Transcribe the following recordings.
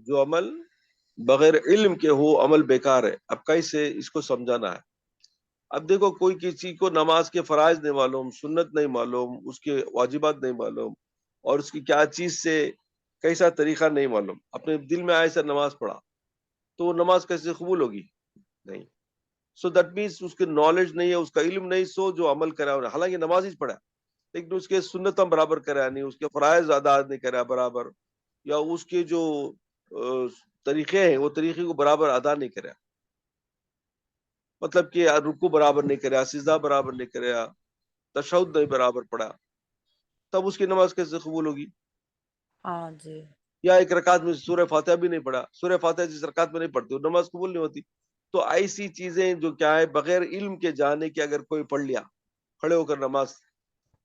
جو عمل بغیر علم کے ہو عمل بیکار ہے. اب کیسے اس کو سمجھانا ہے؟ اب دیکھو، کوئی کسی کو نماز کے فرائض نہیں معلوم، سنت نہیں معلوم، اس کے واجبات نہیں معلوم، اور اس کی کیا چیز سے کیسا طریقہ نہیں معلوم، اپنے دل میں ایسا نماز پڑھا تو وہ نماز کیسے قبول ہوگی؟ نہیں. سو دیٹ مینس اس کے نالج نہیں ہے، اس کا علم نہیں، سو جو عمل کرا حالانکہ نماز ہی پڑھا لیکن اس کے سنتم برابر کرا نہیں، اس کے فرائض ادا نہیں کرا برابر، یا اس کے جو طریقے ہیں وہ طریقے کو برابر ادا نہیں کرا، مطلب کہ رکوع برابر نہیں کرا، سجدہ برابر نہیں کرا، تشہد نہیں برابر پڑھا، تب اس کی نماز کیسے قبول ہوگی؟ ہاں جی. یا ایک رکعت میں سورہ فاتحہ بھی نہیں پڑھا، سورہ فاتحہ جس رکعت میں نہیں پڑھتی وہ نماز قبول نہیں ہوتی. تو ایسی چیزیں جو کیا ہے بغیر علم کے جانے کے اگر کوئی پڑھ لیا کھڑے ہو کر نماز،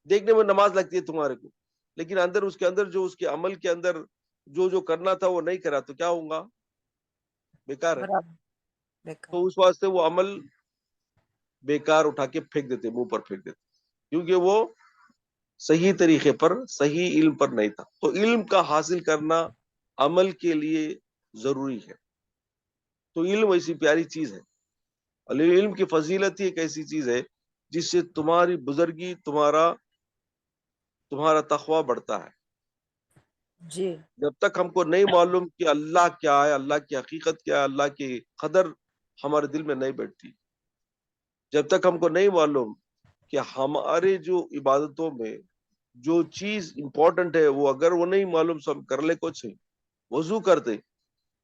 دیکھنے میں نماز لگتی ہے تمہارے کو، لیکن اندر اس کے اندر جو اس کے عمل کے اندر جو کرنا تھا وہ نہیں کرا تو کیا ہوگا؟ بیکار ہے. برابر بیکار. تو اس واسطے وہ عمل بیکار اٹھا کے پھینک دیتے، منہ پر پھینک دیتے، کیونکہ وہ صحیح طریقے پر صحیح علم پر نہیں تھا. تو علم کا حاصل کرنا عمل کے لیے ضروری ہے. تو علم ایسی پیاری چیز ہے، علم کی فضیلت ہی ایک ایسی چیز ہے جس سے تمہاری بزرگی، تمہارا تقوی بڑھتا ہے. جی. جب تک ہم کو نہیں معلوم کہ اللہ کیا ہے، اللہ کی حقیقت کیا ہے، اللہ کی قدر ہمارے دل میں نہیں بیٹھتی، جب تک ہم کو نہیں معلوم کہ ہمارے جو عبادتوں میں جو چیز امپورٹنٹ ہے وہ اگر وہ نہیں معلوم سب کر لے کچھ ہے. وضو کرتے،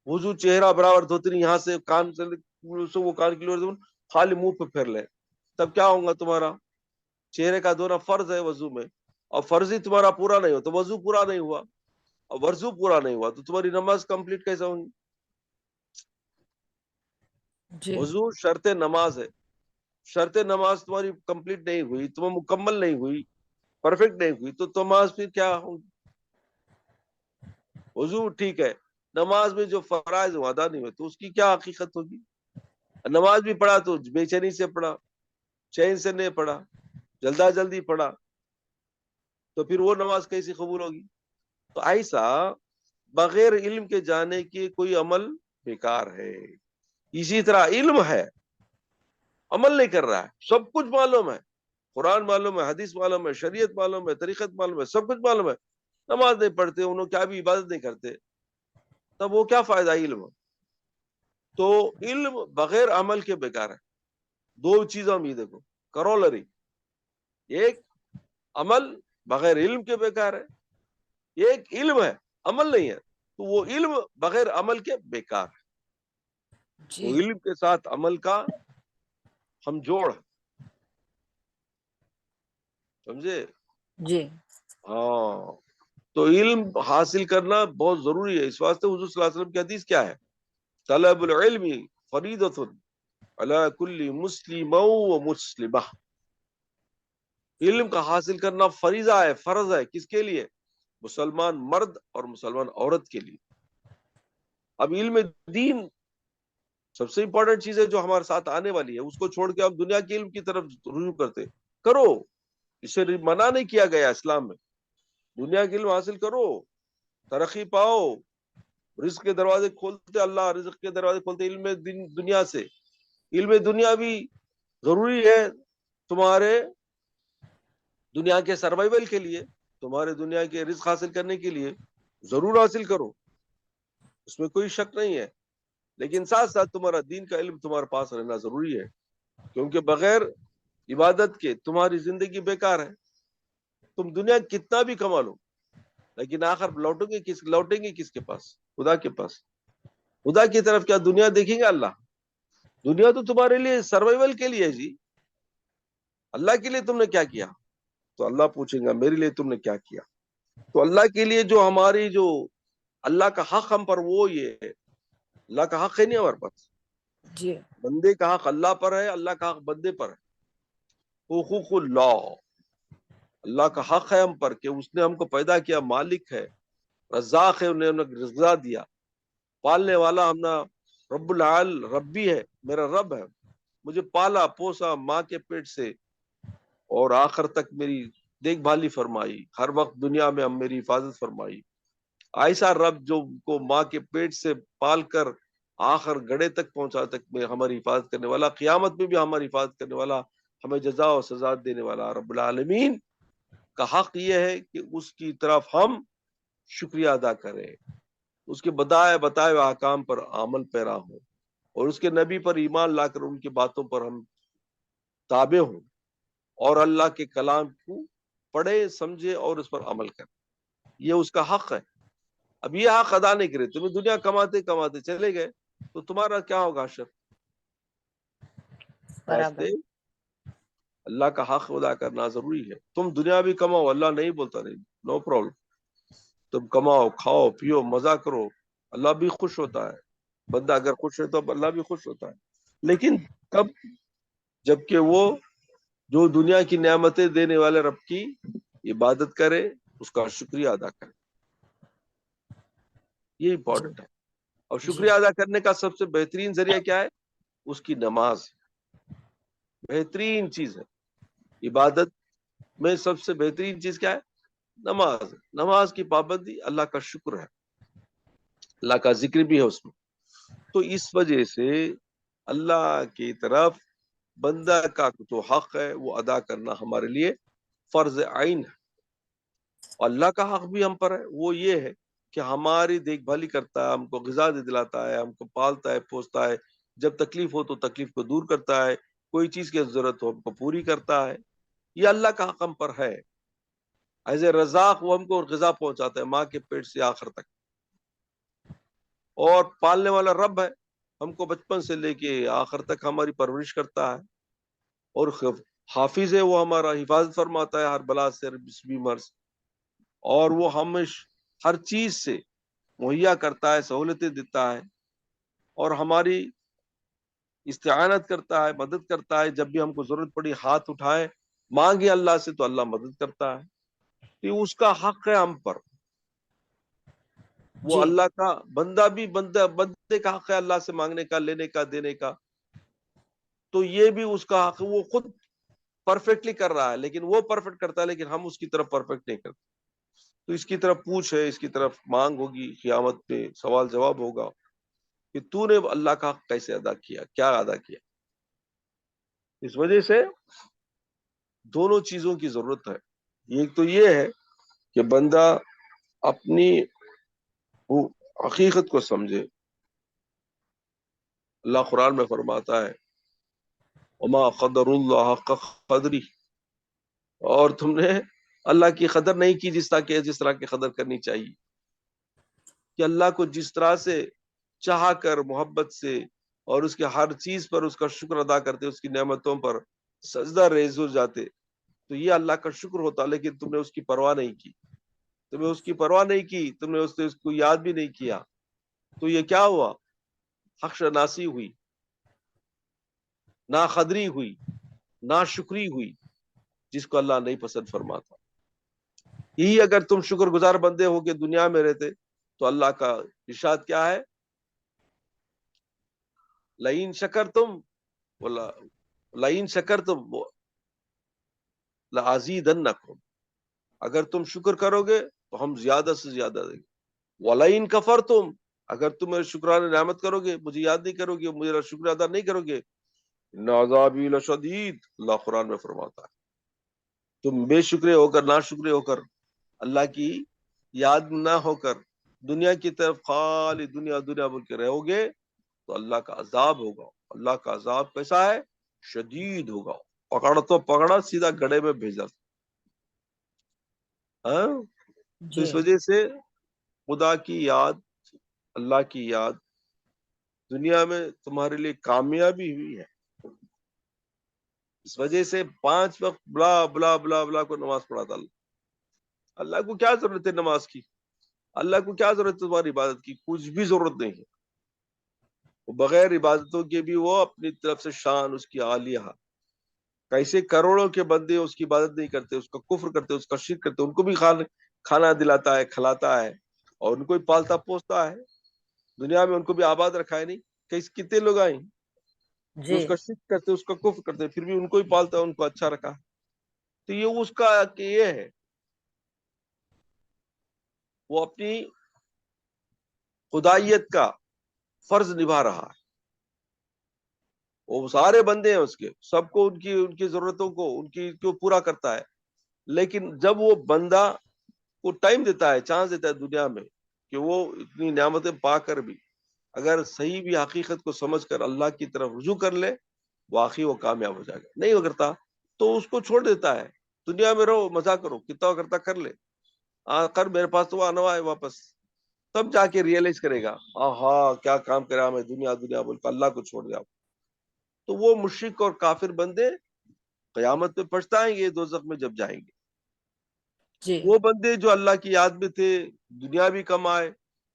وضو چہرہ برابر دھوتے نہیں، یہاں سے کان سے وہ کان کی لوڑ خالی منہ پہ پھیر لے، تب کیا ہوگا؟ تمہارا چہرے کا دھونا فرض ہے وضو میں، اور فرض ہی تمہارا پورا نہیں ہو تو وضو پورا نہیں ہوا، اور وضو پورا نہیں ہوا تو تمہاری نماز کمپلیٹ کیسا ہوگی؟ جی. وضو شرط نماز ہے، شرط نماز تمہاری کمپلیٹ نہیں ہوئی، تمہیں مکمل نہیں ہوئی، پرفیکٹ نہیں ہوئی تو نماز پھر کیا ہوگی؟ وضو ٹھیک ہے، نماز میں جو فرائض وہ ادا نہیں ہوئے تو اس کی کیا حقیقت ہوگی؟ نماز بھی پڑھا تو بے چینی سے پڑھا، چین سے نہیں پڑھا، جلدی پڑھا، تو پھر وہ نماز کیسی قبول ہوگی؟ تو ایسا بغیر علم کے جانے کے کوئی عمل بیکار ہے. اسی طرح علم ہے، عمل نہیں کر رہا ہے، سب کچھ معلوم ہے، قرآن معلوم ہے، حدیث معلوم ہے، شریعت معلوم ہے، طریقت معلوم ہے، سب کچھ معلوم ہے، نماز نہیں پڑھتے، انہوں کیا بھی عبادت نہیں کرتے، تب وہ کیا فائدہ علم؟ تو علم بغیر عمل کے بیکار ہے. دو چیزوں میں دیکھو کرولری، ایک عمل بغیر علم کے بیکار ہے، ایک علم ہے عمل نہیں ہے تو وہ علم بغیر عمل کے بیکار ہے. جی. تو علم کے ساتھ عمل کا ہم جوڑ، سمجھے؟ جی. ہاں. تو علم حاصل کرنا بہت ضروری ہے. اس واسطے حضور صلی اللہ علیہ وسلم کی حدیث کیا ہے؟ طلب العلم فریضۃ علی کل مسلم و مسلمہ. علم کا حاصل کرنا فریضہ ہے، فرض ہے، کس کے لیے؟ مسلمان مرد اور مسلمان عورت کے لیے. اب علم دین سب سے امپورٹنٹ چیز ہے جو ہمارے ساتھ آنے والی ہے، اس کو چھوڑ کے ہم دنیا کے علم کی طرف رجوع کرتے. کرو، اسے منع نہیں کیا گیا اسلام میں، دنیا کے علم حاصل کرو، ترقی پاؤ، رزق کے دروازے کھولتے، اللہ رزق کے دروازے کھولتے علم دنیا سے. علم دنیا بھی ضروری ہے تمہارے دنیا کے سروائیول کے لیے، تمہارے دنیا کے رزق حاصل کرنے کے لیے ضرور حاصل کرو، اس میں کوئی شک نہیں ہے. لیکن ساتھ ساتھ تمہارا دین کا علم تمہارے پاس رہنا ضروری ہے، کیونکہ بغیر عبادت کے تمہاری زندگی بیکار ہے. تم دنیا کتنا بھی کما لو لیکن آخر لوٹیں گے کس کے پاس؟ خدا کے پاس. خدا کی طرف کیا دنیا دیکھیں گے؟ اللہ. دنیا تو تمہارے لیے سروائیول کے لیے ہے جی، اللہ کے لیے تم نے کیا کیا؟ تو اللہ پوچھیں گا میرے لیے تم نے کیا کیا؟ تو اللہ کے لیے جو ہماری جو اللہ کا حق ہم پر وہ یہ ہے، اللہ کا حق ہے نہیں ہمارے پاس، جی. بندے کا حق اللہ پر ہے، اللہ کا حق بندے پر ہے. حقوق اللہ، اللہ کا حق ہے ہم پر کہ اس نے ہم کو پیدا کیا، مالک ہے، رزاق ہے، انہیں رزق دیا، پالنے والا ہمنا رب العال ربی ہے، میرا رب ہے، مجھے پالا پوسا ماں کے پیٹ سے اور آخر تک میری دیکھ بھالی فرمائی، ہر وقت دنیا میں ہم میری حفاظت فرمائی، ایسا رب جو کو ماں کے پیٹ سے پال کر آخر گڑے تک پہنچا تک میں ہماری حفاظت کرنے والا، قیامت میں بھی ہماری حفاظت کرنے والا، ہمیں جزا و سزا دینے والا رب العالمین کا حق یہ ہے کہ اس کی طرف ہم شکریہ ادا کریں، اس کے بتائے ہوئے احکام پر عمل پیرا ہوں، اور اس کے نبی پر ایمان لا کر ان کی باتوں پر ہم تابع ہوں، اور اللہ کے کلام کو پڑھے سمجھے اور اس پر عمل کریں۔ یہ اس کا حق ہے۔ اب یہ حق ادا نہیں کرے، تمہیں دنیا کماتے کماتے چلے گئے تو تمہارا کیا ہوگا شر؟ برابر. واسطے اللہ کا حق ادا کرنا ضروری ہے۔ تم دنیا بھی کماؤ، اللہ نہیں بولتا نہیں، نو پرابلم، تم کماؤ کھاؤ پیو مزہ کرو، اللہ بھی خوش ہوتا ہے، بندہ اگر خوش ہے تو اللہ بھی خوش ہوتا ہے، لیکن کب؟ جبکہ وہ جو دنیا کی نعمتیں دینے والے رب کی عبادت کرے، اس کا شکریہ ادا کرے، یہ امپورٹنٹ ہے۔ اور شکریہ ادا کرنے کا سب سے بہترین ذریعہ کیا ہے؟ اس کی نماز بہترین چیز ہے۔ عبادت میں سب سے بہترین چیز کیا ہے؟ نماز۔ نماز کی پابندی اللہ کا شکر ہے، اللہ کا ذکر بھی ہے اس میں۔ تو اس وجہ سے اللہ کی طرف بندہ کا جو حق ہے وہ ادا کرنا ہمارے لیے فرض عین ہے، اور اللہ کا حق بھی ہم پر ہے، وہ یہ ہے کہ ہماری دیکھ بھالی کرتا ہے، ہم کو غذا دلاتا ہے، ہم کو پالتا ہے پوستا ہے، جب تکلیف ہو تو تکلیف کو دور کرتا ہے، کوئی چیز کی ضرورت ہو ہم کو پوری کرتا ہے، یہ اللہ کا حق ہم پر ہے۔ ایز اے رزاق وہ ہم کو غذا پہنچاتا ہے ماں کے پیٹ سے آخر تک، اور پالنے والا رب ہے، ہم کو بچپن سے لے کے آخر تک ہماری پرورش کرتا ہے، اور حافظ ہے، وہ ہمارا حفاظت فرماتا ہے ہر بلا سے، بیمار سے، اور وہ ہمیں ہر چیز سے مہیا کرتا ہے، سہولتیں دیتا ہے، اور ہماری استعانت کرتا ہے، مدد کرتا ہے، جب بھی ہم کو ضرورت پڑی ہاتھ اٹھائے مانگے اللہ سے تو اللہ مدد کرتا ہے۔ تو اس کا حق ہے ہم پر، وہ اللہ کا بندہ بھی بندے کا حق ہے اللہ سے مانگنے کا، لینے کا، دینے کا، تو یہ بھی اس کا حق ہے۔ وہ خود پرفیکٹلی کر رہا ہے، لیکن وہ پرفیکٹ کرتا ہے، لیکن ہم اس کی طرف پرفیکٹ نہیں کرتے۔ تو اس کی طرف پوچھ ہے، اس کی طرف مانگ ہوگی، قیامت پہ سوال جواب ہوگا کہ تو نے اللہ کا حق کیسے ادا کیا، کیا ادا کیا۔ اس وجہ سے دونوں چیزوں کی ضرورت ہے۔ ایک تو یہ ہے کہ بندہ اپنی حقیقت کو سمجھے، اللہ قرآن میں فرماتا ہے وما قدر اللہ حق قدری، اور تم نے اللہ کی قدر نہیں کی جس طرح کی قدر کرنی چاہیے، کہ اللہ کو جس طرح سے چاہ کر محبت سے اور اس کے ہر چیز پر اس کا شکر ادا کرتے، اس کی نعمتوں پر سجدہ ریز ہو جاتے، تو یہ اللہ کا شکر ہوتا، لیکن تم نے اس کی پرواہ نہیں کی، تمہیں اس کی پرواہ نہیں کی، تم نے اس کو یاد بھی نہیں کیا، تو یہ کیا ہوا؟ حق شناسی ہوئی، نا قدری ہوئی، نا شکری ہوئی، جس کو اللہ نہیں پسند فرماتا۔ یہی اگر تم شکر گزار بندے ہو کے دنیا میں رہتے تو اللہ کا ارشاد کیا ہے؟ لئن شکرتم لئن شکرتم لازیدنکم، اگر تم شکر کرو گے تو ہم زیادہ سے زیادہ دیں گے، ولئن کفرتم، اگر تم میرے شکرانہ نعمت کرو گے، مجھے یاد نہیں کرو گے، میرا شکر ادا نہیں کرو گے، ان عذابی لشدید، اللہ قرآن میں فرماتا ہے تم بے شکرے ہو کر، نا شکرے ہو کر، اللہ کی یاد نہ ہو کر دنیا کی طرف خالی دنیا دنیا بول کے رہو گے تو اللہ کا عذاب ہوگا۔ اللہ کا عذاب کیسا ہے؟ شدید ہوگا، پکڑ تو پکڑا، سیدھا گڑھے میں بھیجا۔ تو اس وجہ سے خدا کی یاد، اللہ کی یاد دنیا میں تمہارے لیے کامیابی ہوئی ہے۔ اس وجہ سے 5 وقت بلا بلا بلا بلا کو نماز پڑھاتا اللہ کو کیا ضرورت ہے نماز کی؟ اللہ کو کیا ضرورت ہے تمہاری عبادت کی؟ کچھ بھی ضرورت نہیں ہے۔ وہ بغیر عبادتوں کے بھی وہ اپنی طرف سے شان اس کی عالیہ، کیسے کروڑوں کے بندے اس کی عبادت نہیں کرتے، اس کا کفر کرتے، اس کا شرک کرتے، ان کو بھی کھانا دلاتا ہے، کھلاتا ہے، اور ان کو بھی پالتا پوستا ہے، دنیا میں ان کو بھی آباد رکھا ہے نہیں، کتنے لوگ آئیں جو اس کا شرک کرتے، اس کا کفر کرتے، پھر بھی ان کو ہی پالتا ہے، ان کو اچھا رکھا۔ تو یہ اس کا کہ یہ ہے وہ اپنی خدائیت کا فرض نبھا رہا ہے. وہ سارے بندے ہیں اس کے, سب کو ان کی ضرورتوں کو پورا کرتا ہے. لیکن جب وہ بندہ کو ٹائم دیتا ہے, چانس دیتا ہے دنیا میں کہ وہ اتنی نعمتیں پا کر بھی اگر صحیح بھی حقیقت کو سمجھ کر اللہ کی طرف رجوع کر لے, واقعی وہ کامیاب ہو جائے گا. نہیں کرتا تو اس کو چھوڑ دیتا ہے, دنیا میں رہو, مزہ کرو, کتنا کرتا کر لے, کر, میرے پاس تو آنا ہے واپس. تب جا کے ریئلائز کرے گا, ہاں کیا کام کرا میں, دنیا بول کر اللہ کو چھوڑ دیا. تو وہ مشرک اور کافر بندے قیامت میں پچھتائیں گے دوزخ میں جب جائیں گے. جی وہ بندے جو اللہ کی یاد میں تھے, دنیا بھی کمائے,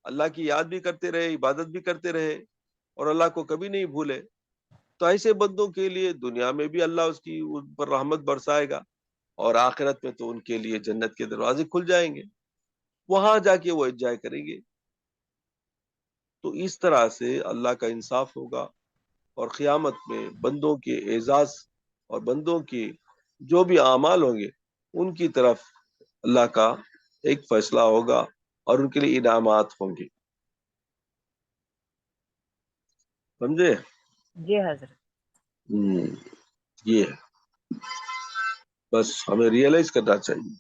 اللہ کی یاد بھی کرتے رہے, عبادت بھی کرتے رہے اور اللہ کو کبھی نہیں بھولے, تو ایسے بندوں کے لیے دنیا میں بھی اللہ اس کی ان پر رحمت برسائے گا, اور آخرت میں تو ان کے لیے جنت کے دروازے کھل جائیں گے, وہاں جا کے وہ انجوائے کریں گے. تو اس طرح سے اللہ کا انصاف ہوگا, اور قیامت میں بندوں کے اعزاز اور بندوں کی جو بھی اعمال ہوں گے ان کی طرف اللہ کا ایک فیصلہ ہوگا اور ان کے لیے انعامات ہوں گے. سمجھے؟ جی حضرت. یہ ہے. بس ہمیں ریئلائز کرنا چاہیے.